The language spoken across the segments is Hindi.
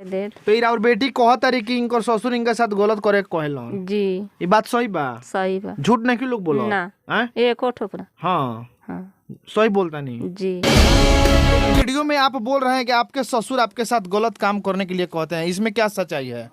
फिर और बेटी कह तारी कि इनकर ससुर इनके साथ गलत करे कहलन जी। ये बात सही बा? सही बा। झूठ नहीं कि लोग बोलो ना हैं? एको ठोकरा। हाँ हाँ सही बोलता नहीं। जी। वीडियो में आप बोल रहे हैं कि आपके ससुर आपके साथ गलत काम करने के लिए कहते हैं, इसमें क्या सच्चाई है?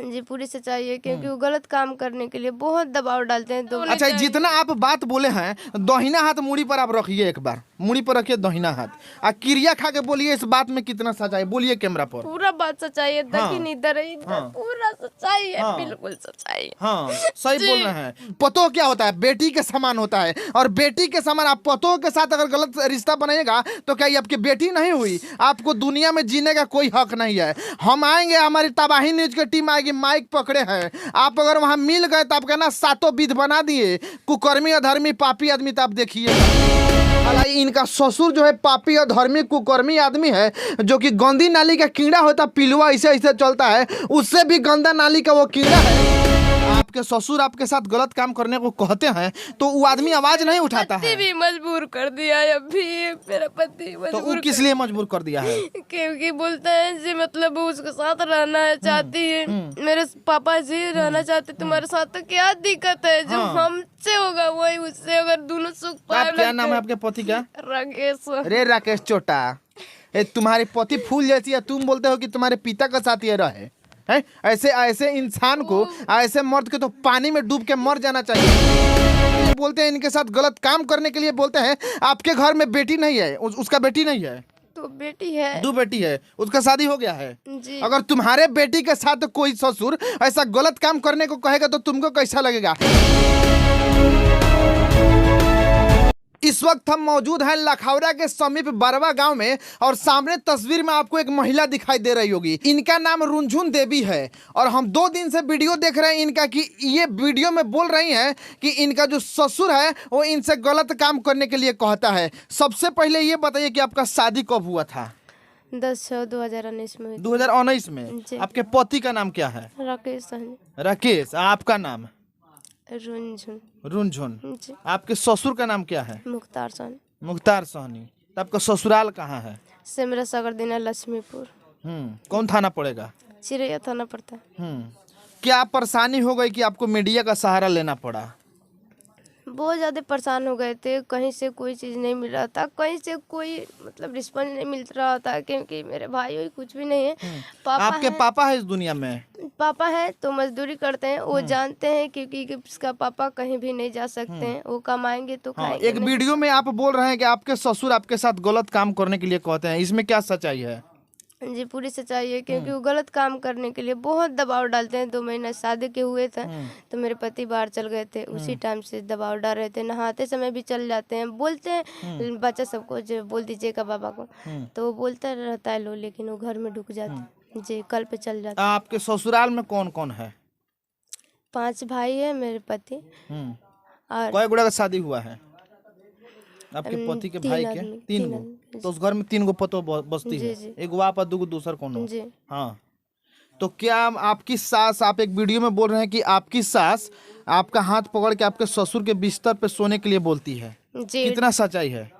जी पूरी सच्चाई है, क्योंकि वो गलत काम करने के लिए बहुत दबाव डालते हैं। अच्छा जितना आप बात बोले हैं दहिना हाथ मुड़ी पर आप रखिए, एक बार मुड़ी पर रखिए दहिना हाथ, आ क्रिया खा के बोलिए इस बात में कितना सच्चाई, बोलिए कैमरा पर। पूरा बात सच्चाई है, दखिन इधर है, इधर पूरा सच्चाई है, हाँ। बिल्कुल सच्चाई है। हाँ सही बोल रहे हैं। पतोह क्या होता है? बेटी के समान होता है, और बेटी के समान आप पतोह के साथ अगर गलत रिश्ता बनाइएगा तो क्या ये आपकी बेटी नहीं हुई? आपको दुनिया में जीने का कोई हक नहीं है। हम आएंगे, हमारी तबाही न्यूज की टीम आएगी, माइक पकड़े हैं, आप अगर वहां मिल गए तो आपका ना सातों विध बना दिए, कुकर्मी अधर्मी पापी आदमी, तो आप देखिए। हालांकि इनका ससुर जो है पापी और धर्मी कुकर्मी आदमी है, जो कि गंदी नाली का कीड़ा होता, पिलुआ ऐसे ऐसे चलता है, उससे भी गंदा नाली का वो कीड़ा है। आपके ससुर आपके साथ गलत काम करने को कहते हैं तो वो आदमी आवाज नहीं उठाता है। भी मजबूर कर दिया है अभी मेरा पति, तो मजबूर वो किस लिए मजबूर कर दिया है? क्योंकि बोलता है जी, मतलब वो उसके साथ रहना है चाहती है, मेरे पापा जी रहना चाहते तुम्हारे साथ, तो क्या दिक्कत है? जो हमसे होगा वही उससे, अगर दोनों सुख पाए। क्या नाम है आपके पति का? राकेश। रे राकेश चोटा, तुम्हारी पति फूल जैसी है, तुम बोलते हो कि तुम्हारे पिता का साथ ये रहे है? ऐसे ऐसे इंसान को, ऐसे मर्द के तो पानी में डूब के मर जाना चाहिए। बोलते हैं इनके साथ गलत काम करने के लिए बोलते हैं। आपके घर में बेटी नहीं है? उसका बेटी नहीं है? तो बेटी है, 2 बेटी है, उसका शादी हो गया है जी। अगर तुम्हारे बेटी के साथ कोई ससुर ऐसा गलत काम करने को कहेगा तो तुमको कैसा लगेगा? इस वक्त हम मौजूद हैं लखौरा के समीप बरवा गांव में, और सामने तस्वीर में आपको एक महिला दिखाई दे रही होगी। इनका नाम रुनझुन देवी है, और हम 2 दिन से वीडियो देख रहे हैं इनका, कि ये वीडियो में बोल रही हैं कि इनका जो ससुर है वो इनसे गलत काम करने के लिए कहता है। सबसे पहले ये बताइए कि आपका शादी कब हुआ था? 10/6/2019 में। 2019 में। आपके पति का नाम क्या है? राकेश। राकेश। आपका नाम? रुनझुन। रुनझुन। जी। आपके ससुर का नाम क्या है? मुख्तार सहनी। मुख्तार सहनी। तो आपका ससुराल कहाँ है? सिमरा सागर दिना लक्ष्मीपुर। कौन थाना पड़ेगा? चिरैया थाना पड़ता है। क्या परेशानी हो गई कि आपको मीडिया का सहारा लेना पड़ा? बहुत ज़्यादा परेशान हो गए थे, कहीं से कोई चीज़ नहीं मिल रहा था, कहीं से कोई मतलब रिस्पॉन्स नहीं मिल रहा था, क्योंकि मेरे भाई वही कुछ भी नहीं है। पापा आपके पापा है इस दुनिया में? पापा है तो मजदूरी करते हैं, वो जानते हैं क्योंकि उसका पापा कहीं भी नहीं जा सकते हैं, वो कमाएंगे तो खाएंगे। एक वीडियो में आप बोल रहे हैं कि आपके ससुर आपके साथ गलत काम करने के लिए कहते हैं, इसमें क्या सच्चाई है? जी पूरी सच्चाई है, क्योंकि वो गलत काम करने के लिए बहुत दबाव डालते हैं। 2 महीना शादी के हुए थे तो मेरे पति बाहर चल गए थे, उसी टाइम से दबाव डाल रहे थे। नहाते समय भी चल जाते हैं, बोलते हैं बच्चा सबको जो बोल दीजिएगा बाबा को, तो वो बोलता रहता है लो, लेकिन वो घर में ढुक जाते हैं। जी कल पे चल जाते हैं। आपके ससुराल में कौन कौन है? 5 भाई है मेरे पति। और कई गुड़ा का शादी हुआ है आपके पति के भाई के? 3 गो। तो उस घर में 3 गो पतो बसती है, एगो आप और 2 गो दूसर कौन? हाँ। तो क्या आपकी सास, आप एक वीडियो में बोल रहे हैं कि आपकी सास आपका हाथ पकड़ के आपके ससुर के बिस्तर पे सोने के लिए बोलती है, कितना सच्चाई है?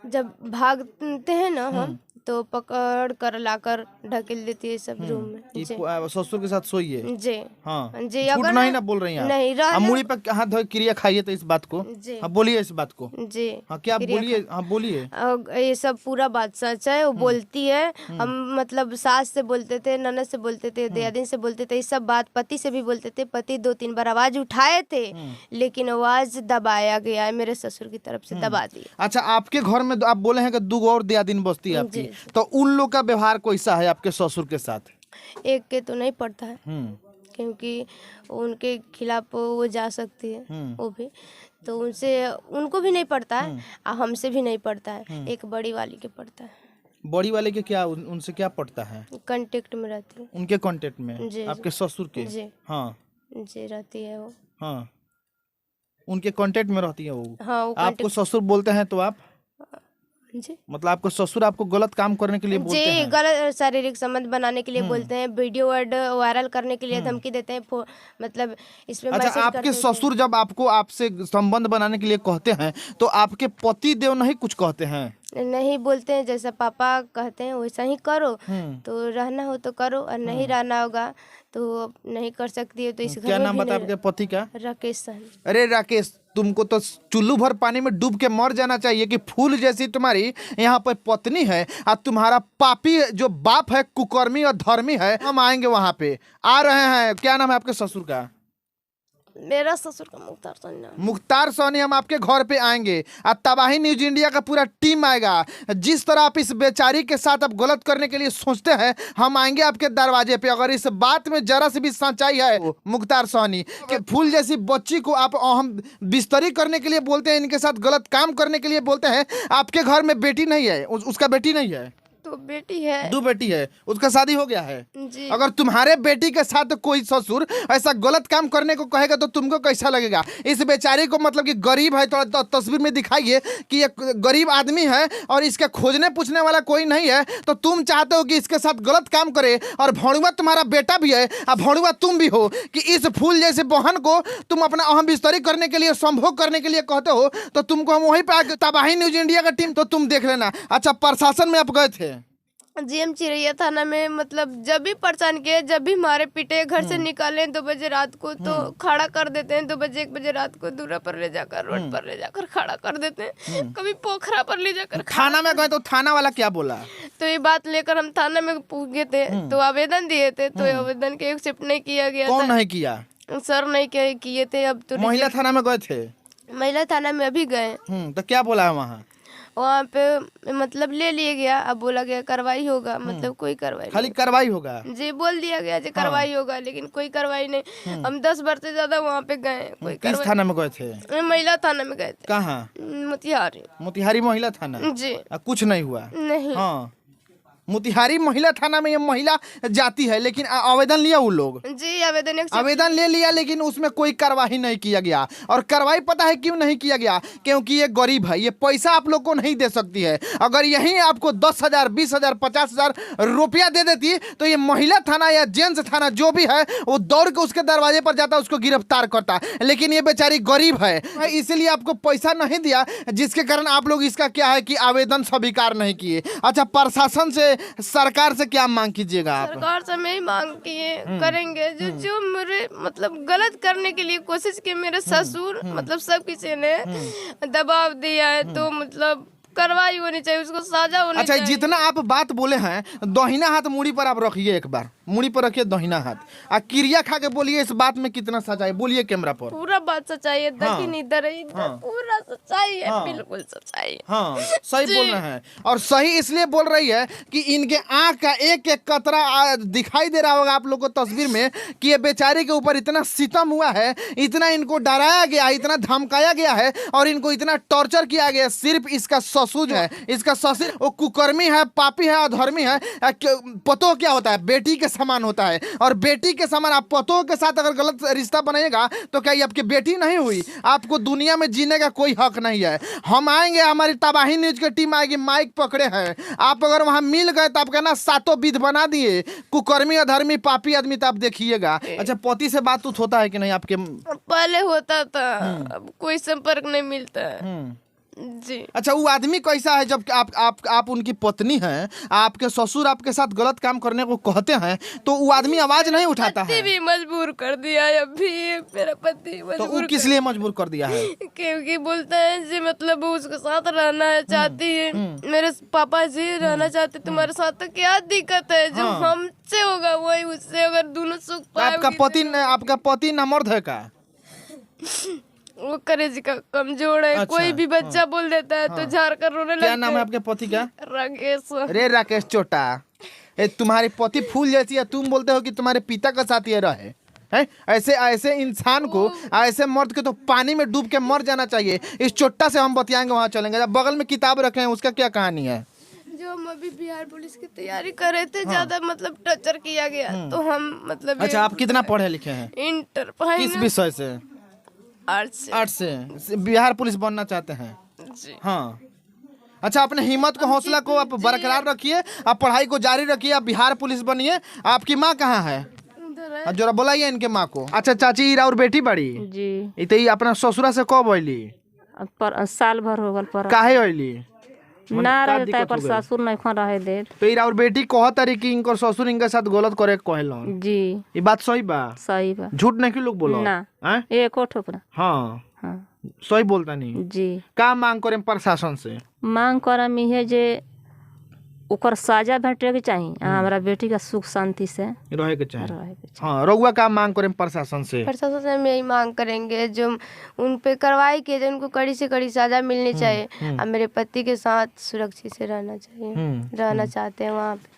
जब भागते हैं ना हम, तो पकड़ कर लाकर ढकेल देती है सब रूम में। ससुर के साथ सोइए? जी हाँ जी। झूठ अगर नहीं ना बोल रही हैं? नहीं मुड़ी पे हाथ धो क्रिया खाइए तो इस बात को। हाँ बोलिए इस बात को। जी हाँ क्या बोलिए? हाँ बोलिए। ये सब पूरा बात सच है। वो बोलती है, हम मतलब सास से बोलते थे, ननद से बोलते थे, दियादिन से बोलते थे, ये सब बात पति से भी बोलते थे। पति 2-3 बार आवाज उठाए थे, लेकिन आवाज दबाया गया है, मेरे ससुर की तरफ से दबा दिया। अच्छा आपके घर में आप बोले हैं कि 2 गो और दियादिन बसती है आपकी, तो उन लोग का व्यवहार कैसा है आपके ससुर के साथ? एक के तो नहीं पड़ता है, क्योंकि उनके खिलाफ वो जा सकती है, वो भी तो उनसे उनको भी नहीं पड़ता है, हमसे भी नहीं पड़ता है। एक बड़ी वाली के पड़ता है। बड़ी वाले के क्या, उनसे क्या पड़ता है? कांटेक्ट में रहती है। उनके कांटेक्ट में? जी, आपके ससुर के? जी हाँ जी रहती है वो। हाँ उनके कांटेक्ट में रहती है वो। हाँ वो आपको ससुर बोलते हैं तो आप जी, मतलब आपको ससुर आपको गलत काम करने के लिए बोलते हैं? जी गलत शारीरिक संबंध बनाने के लिए बोलते हैं, वीडियो वायरल करने के लिए धमकी देते हैं, मतलब इसमें अच्छा आपके ससुर जब आपको आपसे संबंध बनाने के लिए कहते हैं तो आपके पति देव नहीं कुछ कहते हैं? नहीं बोलते हैं, जैसा पापा कहते हैं वैसा ही करो, तो रहना हो तो करो और नहीं रहना होगा तो अब नहीं कर सकती है, तो इस घर क्या में नाम भी बता नहीं आपके पति का? राकेश सहनी। अरे राकेश, तुमको तो चुल्लू भर पानी में डूब के मर जाना चाहिए कि फूल जैसी तुम्हारी यहाँ पर पत्नी है और तुम्हारा पापी जो बाप है कुकर्मी और धर्मी है। हम आएंगे वहां पे, आ रहे हैं। क्या नाम है आपके ससुर का? मेरा ससुर का मुख्तार सहनी नाम। मुख्तार सहनी, हम आपके घर पे आएंगे और तबाही न्यूज इंडिया का पूरा टीम आएगा। जिस तरह आप इस बेचारी के साथ आप गलत करने के लिए सोचते हैं, हम आएंगे आपके दरवाजे पे। अगर इस बात में जरा से भी सच्चाई है मुख्तार सहनी कि फूल जैसी बच्ची को आप हम बिस्तरी करने के लिए बोलते हैं, इनके साथ गलत काम करने के लिए बोलते हैं, आपके घर में बेटी नहीं है, उसका बेटी नहीं है? तो बेटी है। 2 बेटी है, उसका शादी हो गया है। जी। अगर तुम्हारे बेटी के साथ कोई ससुर ऐसा गलत काम करने को कहेगा तो तुमको कैसा लगेगा? इस बेचारी को मतलब कि गरीब है, तो तस्वीर में दिखाइए कि ये गरीब आदमी है और इसके खोजने पूछने वाला कोई नहीं है, तो तुम चाहते हो कि इसके साथ गलत काम करे। और भणुआ तुम्हारा बेटा भी है और भणुआ तुम भी हो कि इस फूल जैसे बहन को तुम अपना अहम बिस्तरी करने के लिए, संभोग करने के लिए कहते हो, तो तुमको हम वहीं पे तबाही न्यूज इंडिया का टीम, तो तुम देख लेना। अच्छा, प्रशासन में आप गए थे? जीएम चिरैया थाना में, मतलब जब भी परेशान किए, जब भी मारे पीटे, घर से निकाले 2 बजे रात को तो खड़ा कर देते हैं, 2 बजे 1 बजे रात को दूरा पर ले जाकर, रोड पर ले जाकर खड़ा कर देते हैं, कभी पोखरा पर ले जाकर थाना में गए तो थाना वाला क्या बोला? तो ये बात लेकर हम थाना में पहुंचे थे, तो आवेदन दिए थे, तो आवेदन के एक्सेप्ट नहीं किया गया कौन था। नहीं किया? सर नहीं किए थे। अब तो महिला थाना में गए थे? महिला थाना में अभी गए, तो क्या बोला है वहाँ पे मतलब ले लिया गया, अब बोला गया कार्रवाई होगा, मतलब कोई कार्रवाई खाली कार्रवाई होगा? जी बोल दिया गया जी कार्रवाई होगा, लेकिन कोई कार्रवाई नहीं। हम 10 बार से ज्यादा वहाँ पे गए, कोई किस थाना में गए थे? महिला थाना में गए थे। कहाँ? मोतिहारी। मोतिहारी महिला थाना? जी। कुछ नहीं हुआ? नहीं। हाँ, मोतिहारी महिला थाना में ये महिला जाती है, लेकिन आवेदन लिया वो लोग? जी आवेदन ले लिया, लेकिन उसमें कोई कार्रवाई नहीं किया गया। और कार्रवाई पता है क्यों नहीं किया गया? क्योंकि ये गरीब है, ये पैसा आप लोग को नहीं दे सकती है। अगर यही आपको 10,000, 20,000, 50,000 रुपया दे देती तो ये महिला थाना या जेंट्स थाना जो भी है वो दौड़ के उसके दरवाजे पर जाता, उसको गिरफ्तार करता। लेकिन ये बेचारी गरीब है, इसीलिए आपको पैसा नहीं दिया, जिसके कारण आप लोग इसका क्या है कि आवेदन स्वीकार नहीं किए। अच्छा, प्रशासन से, सरकार से क्या मांग कीजिएगा आप? सरकार से मैं ही मांग किए करेंगे, जो मेरे मतलब गलत करने के लिए कोशिश की मेरे ससुर, मतलब सब किसी ने दबाव दिया है, तो मतलब कार्रवाई होनी चाहिए, उसको सजा होनी चाहिए। अच्छा, जितना आप बात बोले हैं, दाहिना हाथ मुड़ी पर आप रखिए, एक बार मुड़ी पर रखिए दाहिना हाथ, और क्रिया खा के बोलिए इस बात में कितना सच्चाई, बोलिए कैमरा पर। पूरा बात सच्चाई है, दखिन इधर पूरा सच्चाई है, बिल्कुल सच्चाई है। हाँ, सही बोल रहे हैं। और सही इसलिए बोल रही है कि इनके आँख का एक एक कतरा दिखाई दे रहा होगा आप लोग को तस्वीर में, कि ये बेचारे के ऊपर इतना सितम हुआ है, इतना इनको डराया गया, इतना धमकाया गया है और इनको इतना टॉर्चर किया गया। सिर्फ इसका ससुर है, इसका ससुर वो कुकर्मी है, पापी है, अधर्मी है। पतो क्या होता है? बेटी के समान होता है, और बेटी के समान आप पतों के साथ अगर गलत रिश्ता बनाइएगा तो क्या ये आपकी बेटी नहीं हुई? आपको दुनिया में जीने का कोई हक नहीं है। हम आएंगे, हमारी तबाही न्यूज की टीम आएगी, माइक पकड़े हैं। आप अगर वहां मिल गए तो आप कहना 7 विध बना दिए, कुकर्मी, अधर्मी, पापी आदमी, तो आप देखिएगा। अच्छा, पति से बात होता है कि नहीं आपके? पहले होता था, अब कोई संपर्क नहीं मिलता है जी। अच्छा, वो आदमी कैसा है? जब आप उनकी पत्नी हैं, आपके ससुर आपके साथ गलत काम करने को कहते हैं, तो वो आदमी आवाज नहीं उठाता है? भी मजबूर कर दिया है अभी मेरा पति। तो वो किस लिए मजबूर कर दिया है? क्योंकि बोलता है जी, मतलब वो उसके साथ रहना है चाहती है, मेरे पापा जी रहना चाहते तुम्हारे साथ, तो क्या दिक्कत है? जो हमसे होगा वही उससे, अगर दोनों सुख पाए। आपका पति नमर्द है का? वो करेज का कमजोर है। अच्छा, कोई भी बच्चा बोल देता है तो झाड़ कर रोने लगता है। क्या नाम है आपके पति का? राकेश। रे राकेश चोटा, तुम्हारी पति फूल जैसी है, तुम बोलते हो कि तुम्हारे पिता का साथ ये रहे है? ऐसे इंसान को, ऐसे मर्द के तो पानी में डूब के मर जाना चाहिए। इस चोट्टा से हम बतियाएंगे, वहाँ चलेंगे। बगल में किताब रखे हैं, उसका क्या कहानी है? जो हम अभी बिहार पुलिस की तैयारी कर रहे थे, ज्यादा मतलब टॉर्चर किया गया, तो हम मतलब। अच्छा, आप कितना पढ़े लिखे हैं? इंटर। किस विषय से? आर्ट्स से। बिहार पुलिस बनना चाहते हैं जी। हाँ, अच्छा, अपने हिम्मत को, हौसला को आप बरकरार रखिए, आप पढ़ाई को जारी रखिए, आप बिहार पुलिस बनिए। आपकी माँ कहाँ है? जरा बुलाइए इनके माँ को। अच्छा चाची, और बेटी बड़ी जी, इतनी अपना ससुरा से कब अली? साल भर हो गल पर। काहे अली? ना का रहता है दिक्कत पर हो गइल? ससुर नहीं खा रहे दे। तो इरा और बेटी कहत तारी कि इनकर ससुर इनके साथ गलत करे के कहलन। जी ये बात सही बा? सही बा। झूठ नहीं कि लोग बोलो ना हैं? एको ठोकरा। हाँ हाँ सही बोलता नहीं। जी का मांग करे प्रशासन से? मांग करम इहे जे ओकर साजा भेटे के चाहिए, हमारा बेटी का सुख शांति से रहे के चाहे। रहे के चाहिए। हाँ रउआ का मांग करे प्रशासन से? प्रशासन से हम यही मांग करेंगे जो उन पे कार्रवाई किए जाए, उनको कड़ी से कड़ी सजा मिलनी चाहिए और मेरे पति के साथ सुरक्षित से रहना चाहिए, रहना चाहते हैं वहाँ पे।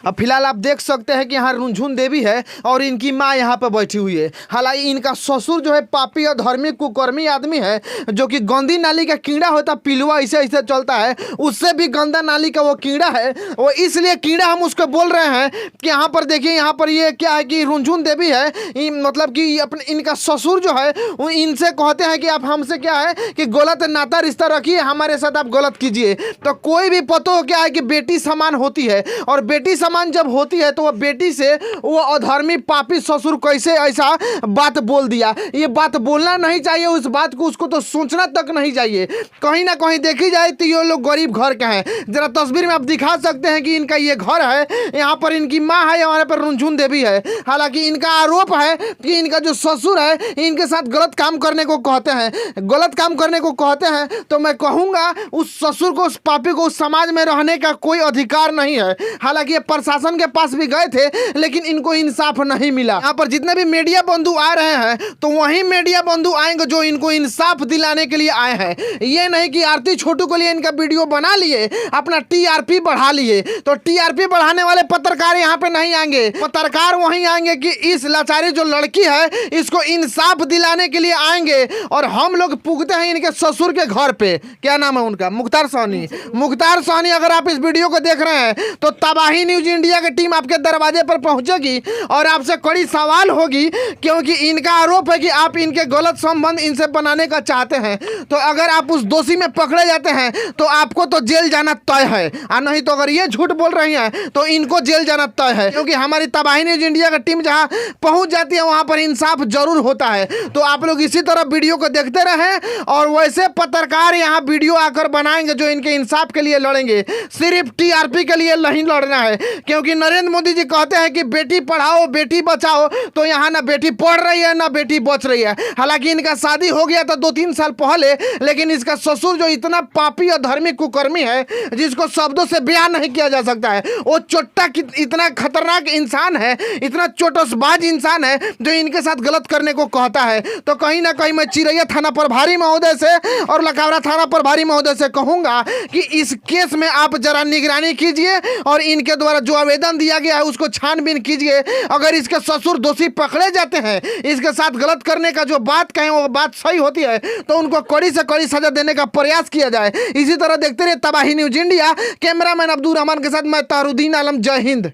अब फिलहाल आप देख सकते हैं कि यहाँ रुनझुन देवी है और इनकी माँ यहाँ पे बैठी हुई है। हालांकि इनका ससुर जो है पापी और धार्मिक कुकर्मी आदमी है, जो कि गंदी नाली का कीड़ा होता पिलुआ ऐसे ऐसे चलता है, उससे भी गंदा नाली का वो कीड़ा है। वो इसलिए कीड़ा हम उसको बोल रहे हैं कि यहाँ पर देखिए, यहाँ पर ये क्या है कि रुनझुन देवी है, मतलब कि अपने इनका ससुर जो है वो इनसे कहते हैं कि आप हमसे क्या है कि गलत नाता रिश्ता रखिए, हमारे साथ आप गलत कीजिए। तो कोई भी पतो क्या है कि बेटी समान होती है, और बेटी समान जब होती है तो वह बेटी से वो अधर्मी पापी ससुर कैसे ऐसा बात बोल दिया। ये बात बोलना नहीं चाहिए, उस बात को उसको तो सोचना तक नहीं चाहिए। कहीं ना कहीं देखी जाए तो ये लोग गरीब घर के हैं। जरा तस्वीर में आप दिखा सकते हैं कि इनका ये घर है, यहाँ पर इनकी माँ है, हमारे पर रुनझुन देवी है। हालांकि इनका आरोप है कि इनका जो ससुर है इनके साथ गलत काम करने को कहते हैं, गलत काम करने को कहते हैं। तो मैं कहूँगा उस ससुर को, उस पापी को उस समाज में रहने का कोई अधिकार नहीं है। हालांकि ये प्रशासन के पास भी गए थे लेकिन इनको इंसाफ नहीं मिला। यहाँ पर जितने भी मीडिया बंधु आ रहे हैं तो वही मीडिया बंधु आएंगे जो इनको इंसाफ दिलाने के लिए आए हैं। ये नहीं कि आरती छोटू के लिए इनका वीडियो बना लिए, अपना टीआरपी बढ़ा लिए। तो टीआरपी बढ़ाने वाले पत्रकार यहाँ पे नहीं आएंगे, पत्रकार वहीं आएंगे कि इस लाचारी जो लड़की है इसको इंसाफ दिलाने के लिए आएंगे। और हम लोग पुगते हैं इनके ससुर के घर पे, क्या नाम है उनका, मुख्तार सहनी। मुख्तार सहनी, अगर आप इस वीडियो को देख रहे हैं तो तबाही न्यूज इंडिया की टीम आपके दरवाजे पर पहुंचेगी और आपसे कड़ी सवाल होगी, क्योंकि इनका आरोप है कि आप इनके गलत संबंध इनसे बनाने का चाहते हैं। तो अगर आप उस दोषी में पकड़े जाते हैं तो आपको तो जेल जाना तय है, और नहीं तो अगर ये झूठ बोल रही हैं तो इनको जेल जाना तय है। क्योंकि हमारी तबाही न्यूज इंडिया की टीम जहां पहुंच जाती है वहां पर इंसाफ जरूर होता है। तो आप लोग इसी तरह वीडियो को देखते रहें और वैसे पत्रकार यहाँ वीडियो आकर बनाएंगे जो इनके इंसाफ के लिए लड़ेंगे। सिर्फ टीआरपी के लिए नहीं लड़ना है, क्योंकि नरेंद्र मोदी जी कहते हैं कि बेटी पढ़ाओ बेटी बचाओ, तो यहाँ ना बेटी पढ़ रही है ना बेटी बच रही है। हालांकि इनका शादी हो गया था 2-3 साल पहले, लेकिन इसका ससुर जो इतना पापी और धार्मिक कुकर्मी है जिसको शब्दों से बयान नहीं किया जा सकता है, वो चोट्टा इतना खतरनाक इंसान है, इतना चोटसबाज इंसान है जो इनके साथ गलत करने को कहता है। तो कहीं ना कहीं मैं चिरैया थाना प्रभारी महोदय से और लखावड़ा थाना प्रभारी महोदय से कहूंगा कि इस केस में आप जरा निगरानी कीजिए और इनके द्वारा जो आवेदन दिया गया है उसको छानबीन कीजिए। अगर इसके ससुर दोषी पकड़े जाते हैं, इसके साथ गलत करने का जो बात कहें वो बात सही होती है, तो उनको कड़ी से कड़ी सजा देने का प्रयास किया जाए। इसी तरह देखते रहिए तबाही news India. Cameraman Abdul Rahman के साथ मैं तारुद्दीन आलम। जय हिंद।